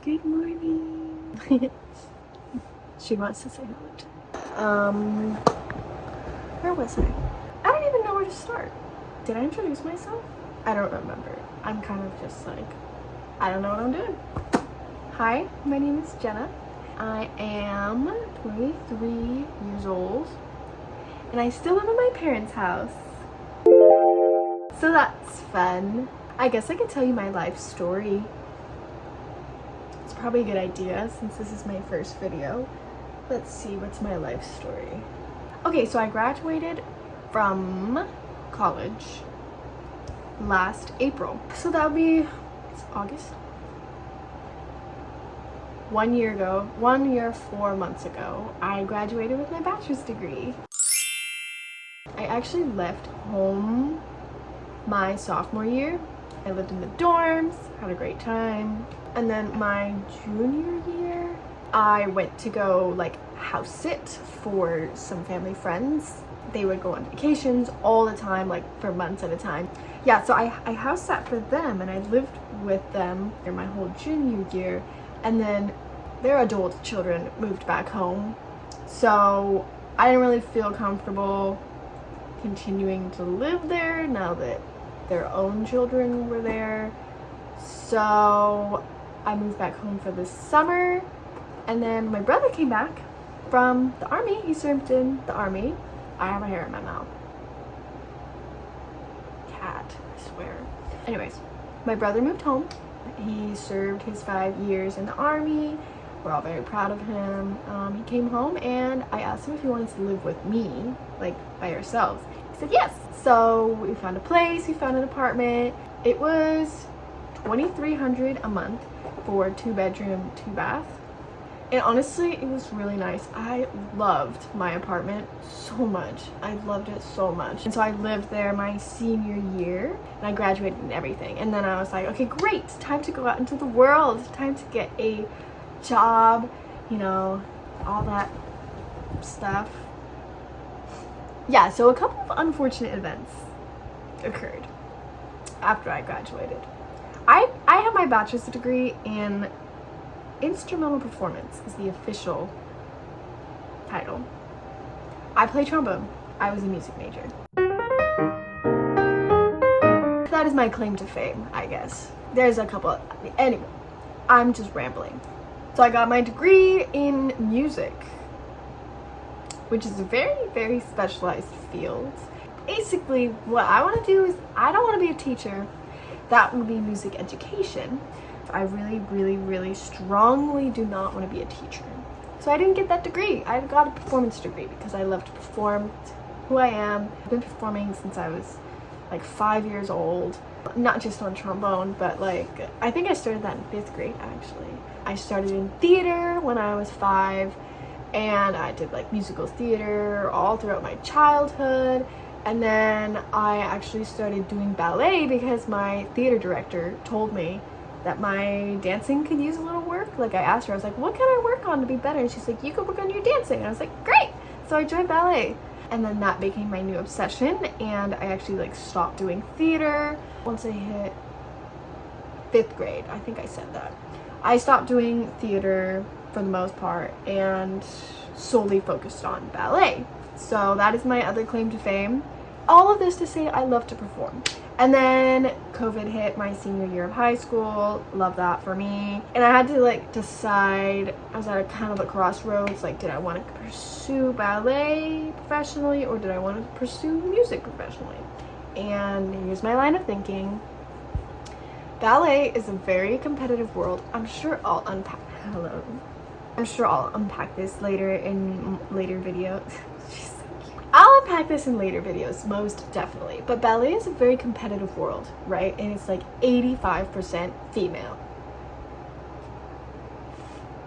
Good morning. She wants to say hello. Where was I? I don't even know where to start. Did I introduce myself? I don't remember. I'm kind of just like, I don't know what I'm doing. Hi, my name is Jenna. I am 23 years old and I still live in my parents' house. So that's fun. I guess I could tell you my life story. It's probably a good idea since this is my first video. Let's see, what's my life story? Okay, so I graduated from college last April. So that would be, it's August? 1 year ago, 1 year, 4 months ago, I graduated with my bachelor's degree. I actually left home my sophomore year. I lived in the dorms, had a great time. And then my junior year, I went to go like house sit for some family friends. They would go on vacations all the time, like for months at a time. Yeah, so I house sat for them and I lived with them for my whole junior year. And then their adult children moved back home. So I didn't really feel comfortable continuing to live there now that their own children were there. So I moved back home for the summer. And then my brother came back from the army. He served in the army. I have a hair in my mouth. Cat, I swear. Anyways, my brother moved home. He served his 5 years in the army. We're all very proud of him. He came home and I asked him if he wanted to live with me, like by ourselves. He said yes. So we found a place, we found an apartment. It was $2,300 a month for 2-bedroom, 2-bath. And honestly, it was really nice. I loved my apartment so much. I loved it so much. And so I lived there my senior year and I graduated and everything. And then I was like, okay, great. It's time to go out into the world. It's time to get a job, you know, all that stuff. Yeah, so a couple of unfortunate events occurred after I graduated. I have my bachelor's degree in instrumental performance is the official title. I play trombone. I was a music major. That is my claim to fame, I guess. There's a couple, anyway, I'm just rambling. So I got my degree in music, which is a very, very specialized field. Basically, what I want to do is, I don't want to be a teacher. That would be music education. I really, really, really strongly do not want to be a teacher. So I didn't get that degree. I got a performance degree because I love to perform. It's who I am. I've been performing since I was like 5 years old. Not just on trombone, but like, I think I started that in 5th grade actually. I started in theater when I was 5 and I did like musical theater all throughout my childhood. And then I actually started doing ballet because my theater director told me that my dancing could use a little work. Like I asked her, I was like, what can I work on to be better? And she's like, you could work on your dancing. And I was like, great. So I joined ballet. And then that became my new obsession. And I actually like stopped doing theater once I hit 5th grade. I think I said that. I stopped doing theater for the most part and solely focused on ballet. So that is my other claim to fame. All of this to say I love to perform. And then COVID hit my senior year of high school. Love that for me. And I had to like decide, I was at a kind of a crossroads, like did I want to pursue ballet professionally or did I want to pursue music professionally? And here's my line of thinking. Ballet is a very competitive world. I'm sure I'll unpack, I'm sure I'll unpack this later in later videos. I'll unpack this in later videos, most definitely. But ballet is a very competitive world, right? And it's like 85% female.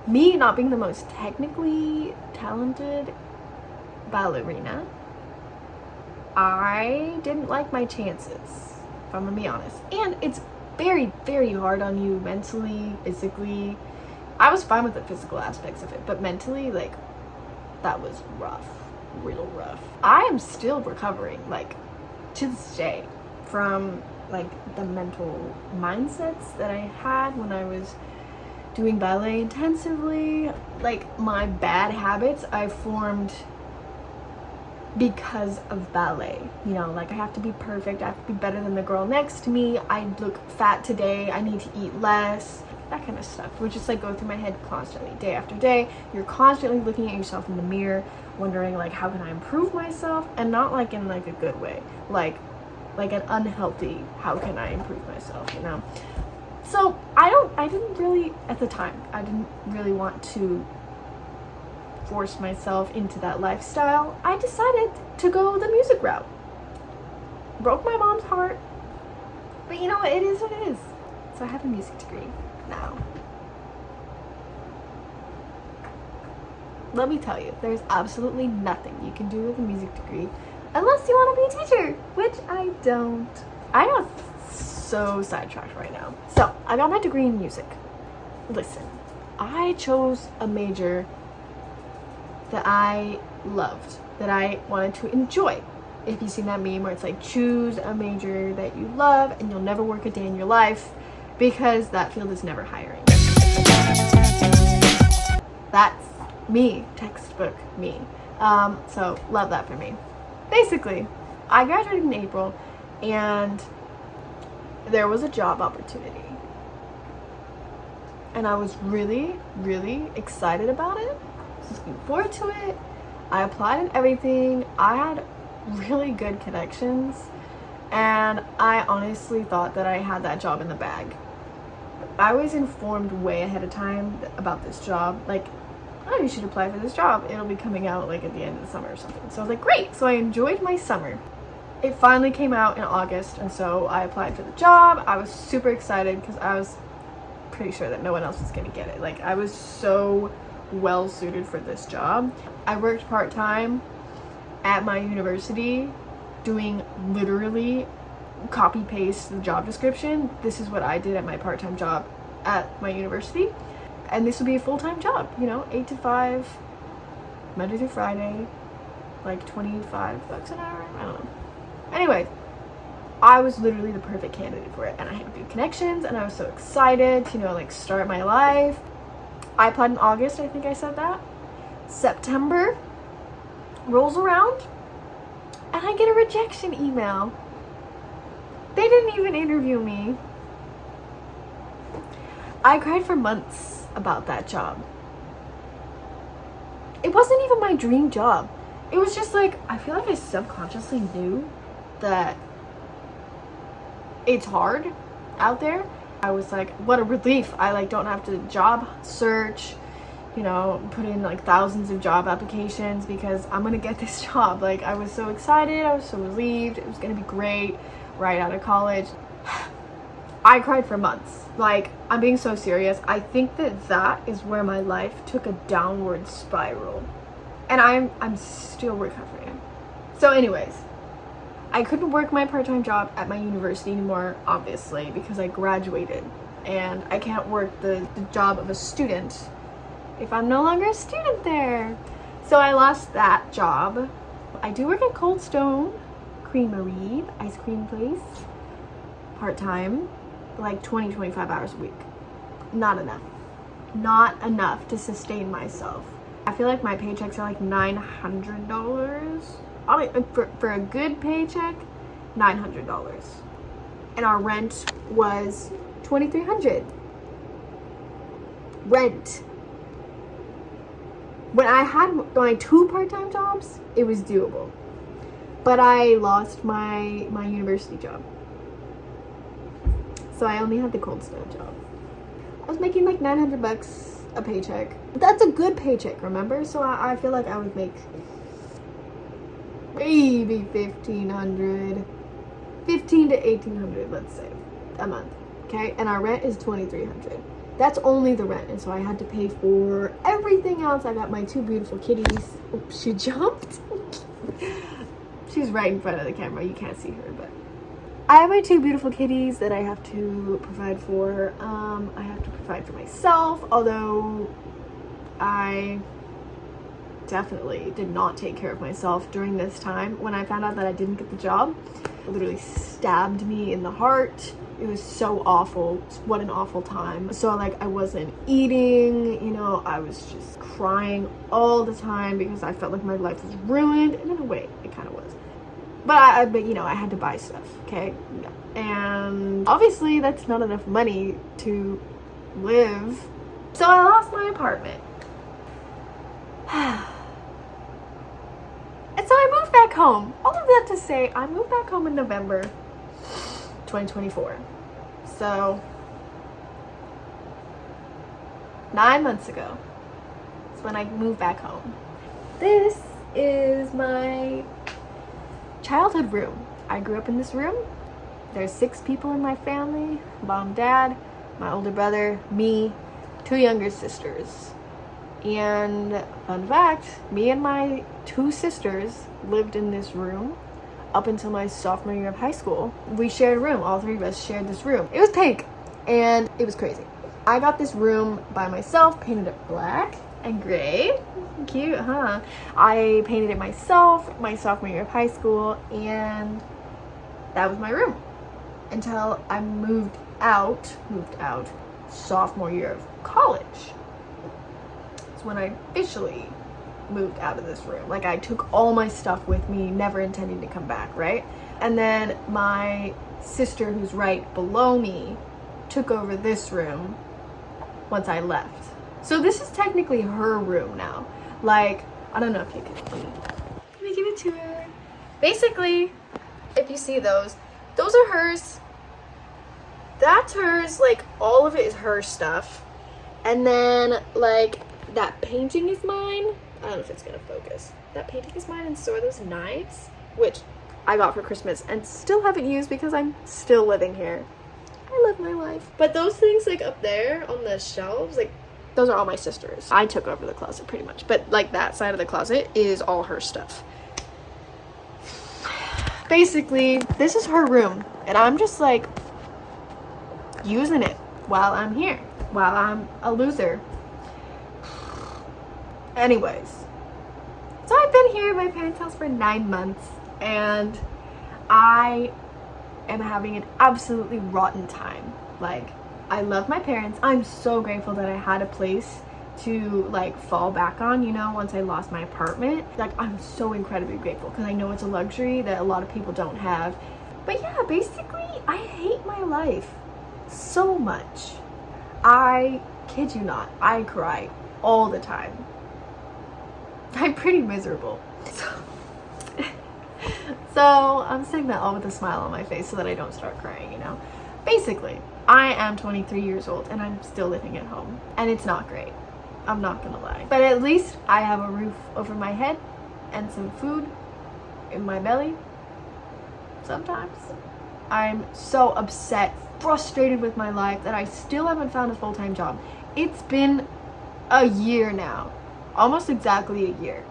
Me not being the most technically talented ballerina, I didn't like my chances, if I'm gonna be honest. And it's very, very hard on you mentally, physically. I was fine with the physical aspects of it, but mentally, like, that was rough. Real rough. I am still recovering, like, to this day from like the mental mindsets that I had when I was doing ballet intensively. Like, my bad habits I formed because of ballet. You know, like, I have to be perfect, I have to be better than the girl next to me, I look fat today, I need to eat less, that kind of stuff would just like go through my head constantly, day after day. You're constantly looking at yourself in the mirror, wondering like, how can I improve myself? And not like in like a good way, like an unhealthy, how can I improve myself, you know? So I didn't really, at the time, I didn't really want to force myself into that lifestyle. I decided to go the music route. Broke my mom's heart, but you know what, it is what it is. So I have a music degree now. Let me tell you, there's absolutely nothing you can do with a music degree unless you want to be a teacher, which I don't. I got so sidetracked right now. So I got my degree in music. Listen, I chose a major that I loved, that I wanted to enjoy. If you've seen that meme where it's like, choose a major that you love and you'll never work a day in your life, because that field is never hiring. That's me, textbook me. So love that for me. Basically, I graduated in April and there was a job opportunity. And I was really, really excited about it. Looking forward to it. I applied and everything. I had really good connections and I honestly thought that I had that job in the bag. I was informed way ahead of time about this job, like, oh, you should apply for this job, it'll be coming out like at the end of the summer or something. So I was like, great. So I enjoyed my summer. It finally came out in August, and so I applied for the job. I was super excited because I was pretty sure that no one else was gonna get it. Like, I was so well suited for this job. I worked part-time at my university doing literally copy paste the job description. This is what I did at my part-time job at my university, and this would be a full-time job, you know, 8 to 5 Monday through Friday, like $25 an hour, I don't know. Anyway, I was literally the perfect candidate for it, and I had good connections and I was so excited to, you know, like, start my life. I applied in August, I think I said that. September rolls around and I get a rejection email. They didn't even interview me. I cried for months about that job. It wasn't even my dream job. It was just like, I feel like I subconsciously knew that it's hard out there. I was like, what a relief. I like don't have to job search, you know, put in like thousands of job applications because I'm gonna get this job. Like, I was so excited, I was so relieved, it was gonna be great right out of college. I cried for months. Like, I'm being so serious. I think that is where my life took a downward spiral. And I'm still recovering. So anyways, I couldn't work my part-time job at my university anymore, obviously, because I graduated. And I can't work the job of a student if I'm no longer a student there. So I lost that job. I do work at Cold Stone Creamery, ice cream place, part-time, like 20-25 hours a week. Not enough to sustain myself. I feel like my paychecks are like $900. For a good paycheck, $900. And our rent was $2,300. Rent. When I had my 2 part-time jobs, it was doable. But I lost my university job. So I only had the Cold Stone job. I was making like $900 a paycheck. That's a good paycheck, remember? So I feel like I would make maybe $1,500, $1,500 to $1,800, let's say, a month. Okay, and our rent is $2,300. That's only the rent, and so I had to pay for everything else. I got my 2 beautiful kitties. Oops, she jumped. She's right in front of the camera. You can't see her, but I have my 2 beautiful kitties that I have to provide for. I have to provide for myself, although I definitely did not take care of myself during this time. When I found out that I didn't get the job, it literally stabbed me in the heart. It was so awful. What an awful time. So like I wasn't eating, you know, I was just crying all the time because I felt like my life was ruined. And in a way, it kind of was. But you know, I had to buy stuff, okay? And obviously that's not enough money to live. So I lost my apartment. And so I moved back home. All of that to say, I moved back home in November 2024. So 9 months ago is when I moved back home. This is my childhood room. I grew up in this room. There's 6 people in my family: mom, dad, my older brother, me, 2 younger sisters. And fun fact, me and my 2 sisters lived in this room up until my sophomore year of high school. We shared a room. All 3 of us shared this room. It was pink and it was crazy. I got this room by myself, painted it black and gray. Cute, huh? I painted it myself my sophomore year of high school, and that was my room until I moved out sophomore year of college. It's when I officially moved out of this room. Like, I took all my stuff with me, never intending to come back, right? And then my sister, who's right below me, took over this room once I left. So this is technically her room now. Like, I don't know if you can see. Let me give it to her. Basically, if you see those are hers. That's hers. Like, all of it is her stuff. And then, like, that painting is mine. I don't know if it's gonna focus. That painting is mine, and so are those knives, which I got for Christmas and still haven't used because I'm still living here. I live my life. But those things, like, up there on the shelves, like, those are all my sisters. I took over the closet pretty much, but like that side of the closet is all her stuff. Basically, this is her room, and I'm just like using it while I'm here, while I'm a loser. Anyways, so I've been here at my parents' house for 9 months, and I am having an absolutely rotten time. Like, I love my parents. I'm so grateful that I had a place to like fall back on, you know, once I lost my apartment. Like, I'm so incredibly grateful because I know it's a luxury that a lot of people don't have. But yeah, basically, I hate my life so much. I kid you not, I cry all the time. I'm pretty miserable. So I'm saying that all with a smile on my face so that I don't start crying, you know? Basically, I am 23 years old and I'm still living at home. And it's not great. I'm not gonna lie. But at least I have a roof over my head and some food in my belly. Sometimes. I'm so upset, frustrated with my life that I still haven't found a full-time job. It's been a year now. Almost exactly a year.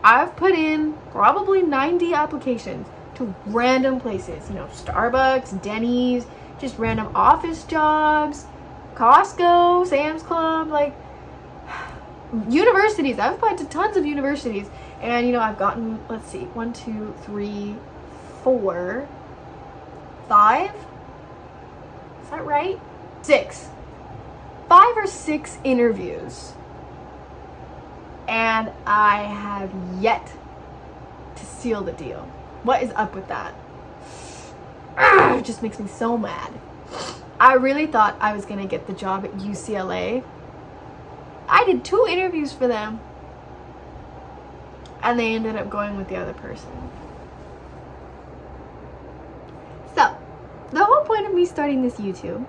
I've put in probably 90 applications to random places, you know, Starbucks, Denny's, just random office jobs, Costco, Sam's Club, like universities. I've applied to tons of universities, and you know, I've gotten, let's see, 1, 2, 3, 4, 5. Is that right? 6. 5 or 6 interviews. And I have yet to seal the deal. What is up with that? It just makes me so mad. I really thought I was gonna get the job at UCLA. I did 2 interviews for them, and they ended up going with the other person. So, the whole point of me starting this YouTube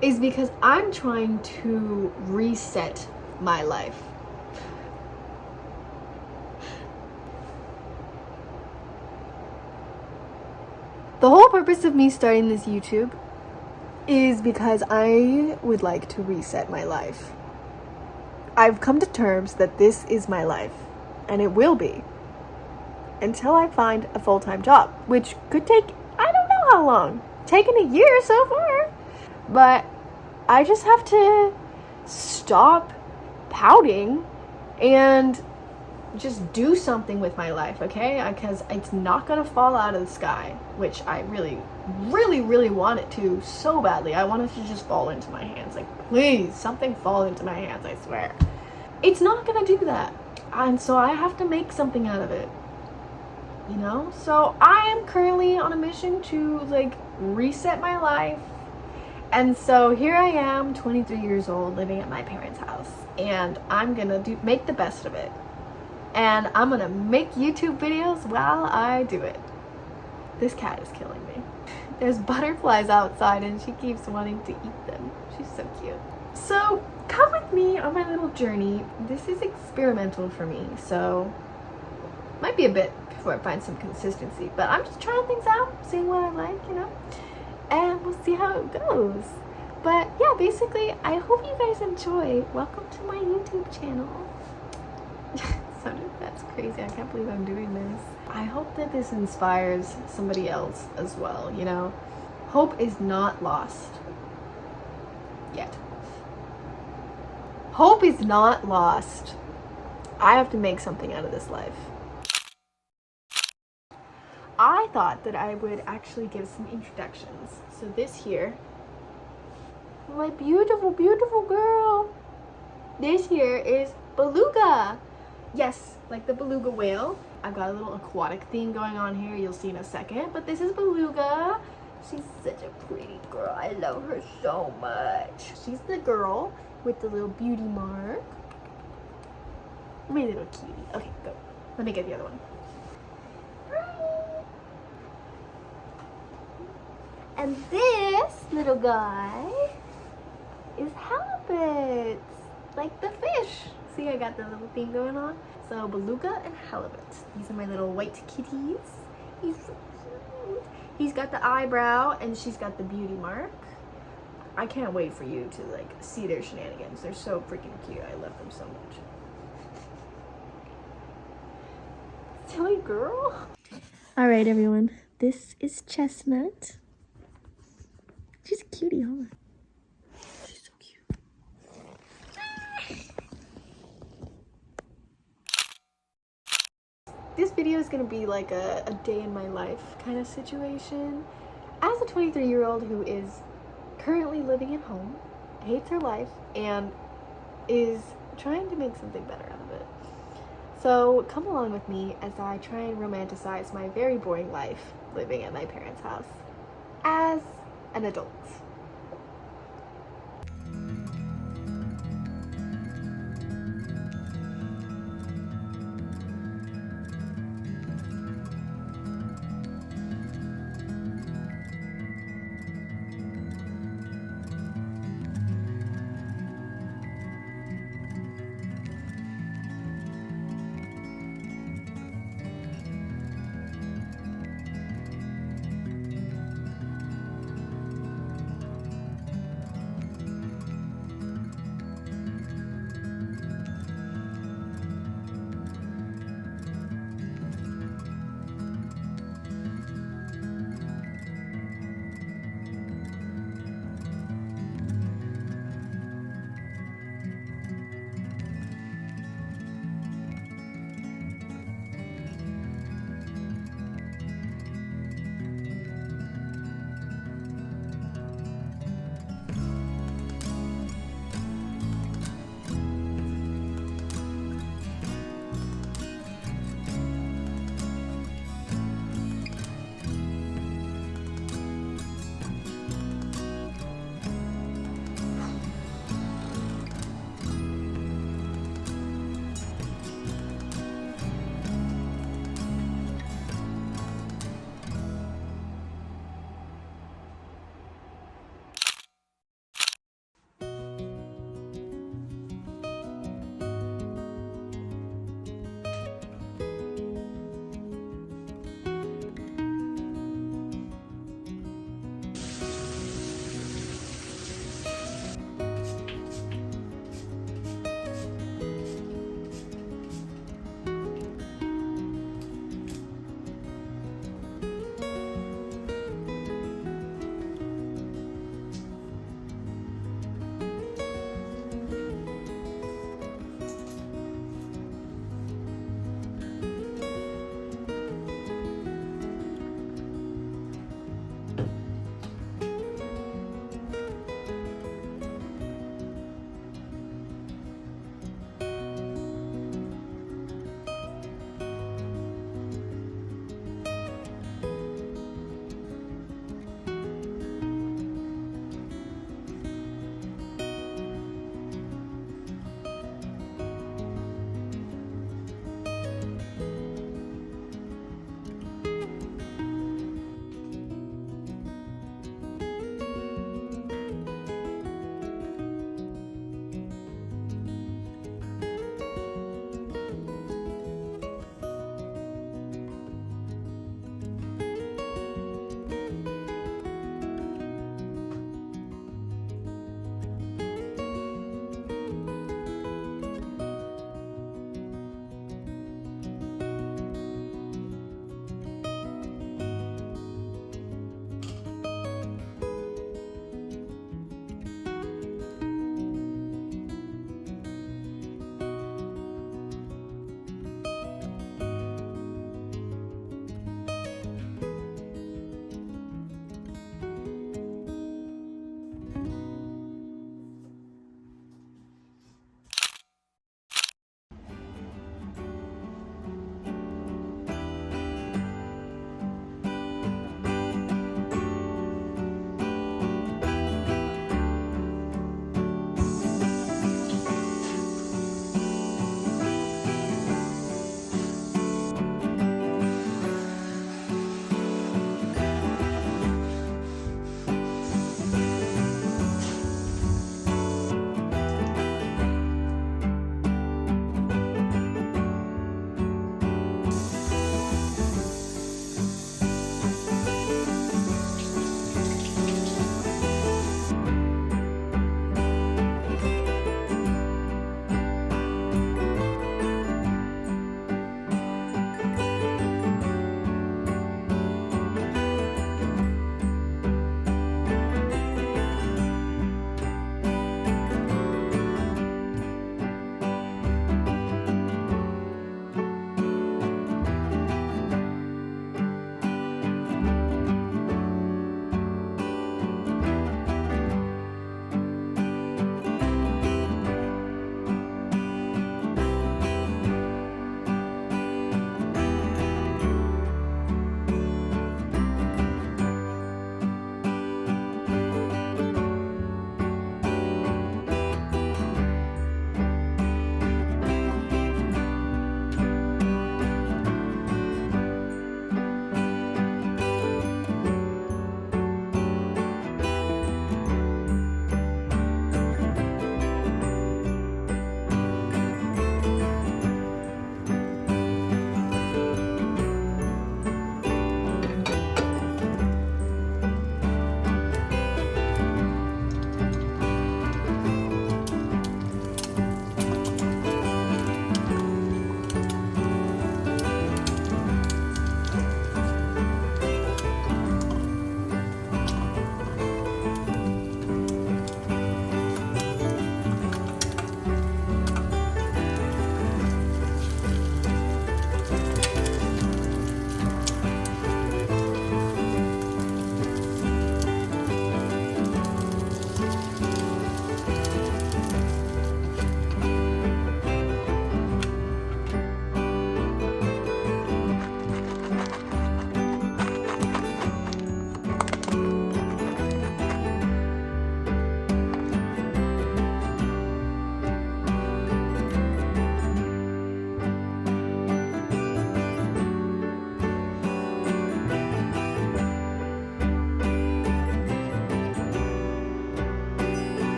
is because I'm trying to reset my life. The whole purpose of me starting this YouTube is because I would like to reset my life. I've come to terms that this is my life, and it will be until I find a full-time job, which could take, I don't know how long, taken a year so far. But I just have to stop pouting and just do something with my life, okay? Because it's not gonna fall out of the sky, which I really, really, really want it to so badly. I want it to just fall into my hands. Like, please, something fall into my hands, I swear. It's not gonna do that. And so I have to make something out of it. You know? So I am currently on a mission to like reset my life. And so here I am, 23 years old, living at my parents' house. And I'm gonna make the best of it. And I'm gonna make YouTube videos while I do it. This cat is killing me. There's butterflies outside and she keeps wanting to eat them. She's so cute. So come with me on my little journey. This is experimental for me, so might be a bit before I find some consistency, but I'm just trying things out, seeing what I like, you know, and we'll see how it goes. But yeah, basically, I hope you guys enjoy. Welcome to my YouTube channel. That's crazy. I can't believe I'm doing this. I hope that this inspires somebody else as well, you know. Hope is not lost yet. Hope is not lost. I have to make something out of this life. I thought that I would actually give some introductions. So this here, my beautiful, beautiful girl. This here is Beluga. Yes, like the beluga whale. I've got a little aquatic theme going on here. You'll see in a second. But this is Beluga. She's such a pretty girl. I love her so much. She's the girl with the little beauty mark. My little cutie. Okay, go. Let me get the other one. And this little guy is halibut, like the fish. See, I got the little thing going on. So beluga and halibut. These are my little white kitties. He's so cute. He's got the eyebrow and she's got the beauty mark. I can't wait for you to like see their shenanigans. They're so freaking cute. I love them so much. Silly girl. All right, everyone. This is Chestnut. She's a cutie, huh? She's so cute. This video is gonna be like a day in my life kind of situation. As a 23-year-old who is currently living at home, hates her life, and is trying to make something better out of it. So come along with me as I try and romanticize my very boring life living at my parents' house as an adult.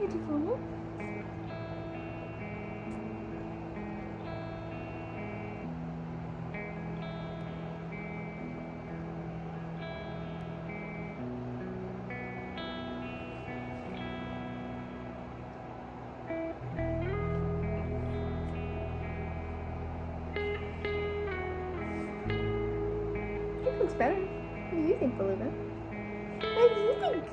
beautiful. It looks better. What do you think, Belinda? What do you think?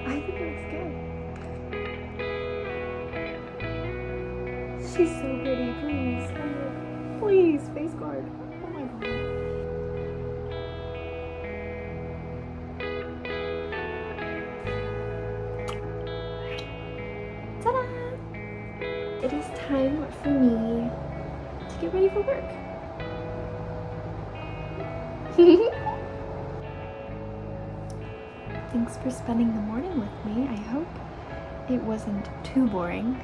I think it looks good. She's so pretty, please. Oh, please, face guard. Oh my god. Ta-da! It is time for me to get ready for work. Thanks for spending the morning with me. I hope it wasn't too boring.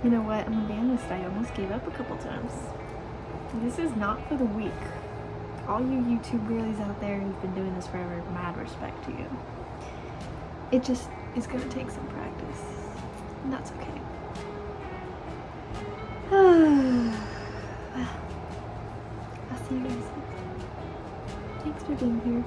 You know what? I'm gonna be honest, I almost gave up a couple times. This is not for the weak. All you YouTube girlies out there who've been doing this forever, mad respect to you. It just is gonna take some practice, and that's okay. Well, I'll see you guys. Thanks for being here.